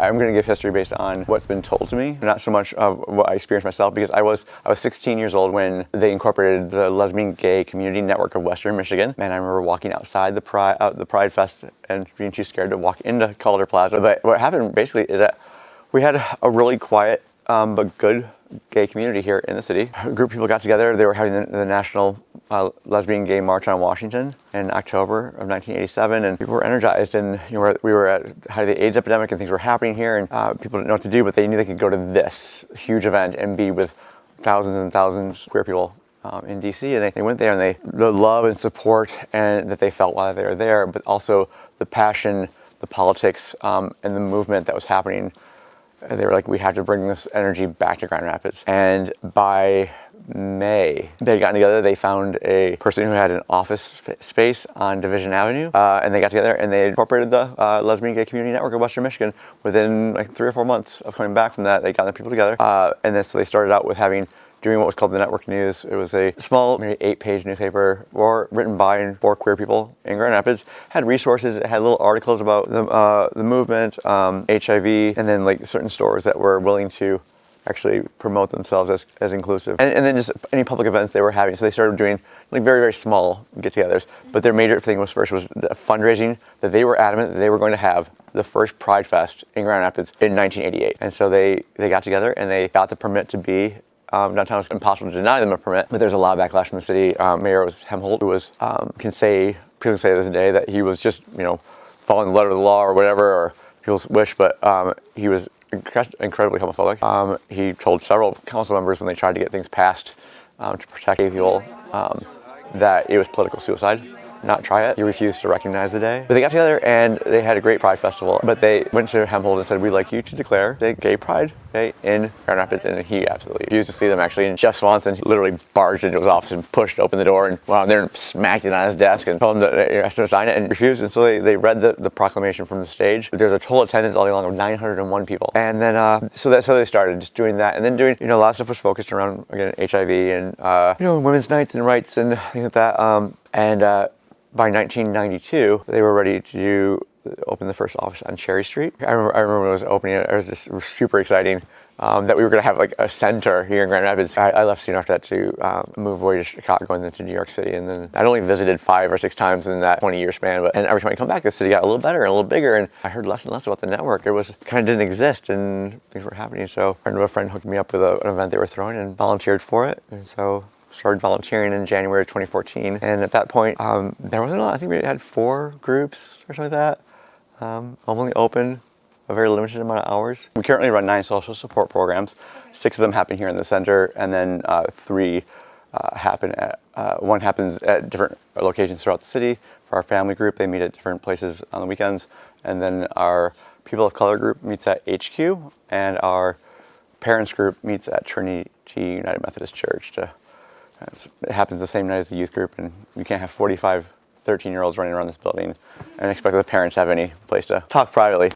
I'm going to give history based on what's been told to me, not so much of what I experienced myself, because I was 16 years old when they incorporated the Lesbian Gay Community Network of Western Michigan. And I remember walking outside the Pride Fest and being too scared to walk into Calder Plaza. But what happened basically is that we had a really quiet but good gay community here in the city. A group of people got together. They were having the National Lesbian Gay March on Washington in October of 1987, and people were energized. And we were at the height of the AIDS epidemic, and things were happening here, and people didn't know what to do, but they knew they could go to this huge event and be with thousands and thousands of queer people in DC. And they went there, and the love and support and that they felt while they were there, but also the passion, the politics, and the movement that was happening. They were like, we have to bring this energy back to Grand Rapids. And by May, they had gotten together. They found a person who had an office space on Division Avenue, and they got together and they incorporated the Lesbian Gay Community Network of Western Michigan. Within like 3 or 4 months of coming back from that, they got the people together. And then so they started out with doing what was called the Network News. It was a small, maybe 8-page newspaper, written by and for queer people in Grand Rapids. Had resources, it had little articles about the movement, HIV, and then like certain stores that were willing to actually promote themselves as inclusive. And then just any public events they were having. So they started doing like very, very small get-togethers. But their major thing was fundraising, that they were adamant that they were going to have the first Pride Fest in Grand Rapids in 1988. And so they got together and they got the permit to be downtown. It was impossible to deny them a permit, but there's a lot of backlash from the city. Mayor was Hemholt, who was, people can say this day that he was just, following the letter of the law or whatever, or people's wish, but he was incredibly homophobic. He told several council members when they tried to get things passed to protect gay people that it was political suicide. Not try it. He refused to recognize the day. But they got together and they had a great Pride Festival. But they went to Hemholt and said, we'd like you to declare the Gay Pride Day in Grand Rapids. And he absolutely refused to see them, actually. And Jeff Swanson literally barged into his office and pushed open the door and went out there and smacked it on his desk and told him that he has to sign it, and refused. And so they read the proclamation from the stage. There's a total attendance all day long of 901 people. And then, so they started just doing that. And then doing, a lot of stuff was focused around, again, HIV and, women's nights and rights and things like that. By 1992, they were ready to open the first office on Cherry Street. I remember when it was opening, it was just super exciting that we were going to have like a center here in Grand Rapids. I left soon after that to move away to Chicago and then to New York City. And then I'd only visited 5 or 6 times in that 20-year span. And every time I come back, the city got a little better and a little bigger. And I heard less and less about the network. It was kind of didn't exist and things were happening. So a friend of a friend hooked me up with an event they were throwing and volunteered for it. And so started volunteering in January of 2014, and at that point, there wasn't a lot. I think we had 4 groups or something like that. Only open a very limited amount of hours. We currently run 9 social support programs. 6 of them happen here in the center, and then 3 happen at, one happens at different locations throughout the city. For our family group, they meet at different places on the weekends, and then our people of color group meets at HQ, and our parents group meets at Trinity United Methodist Church. It happens the same night as the youth group, and you can't have 45 13-year-olds running around this building and expect the parents to have any place to talk privately.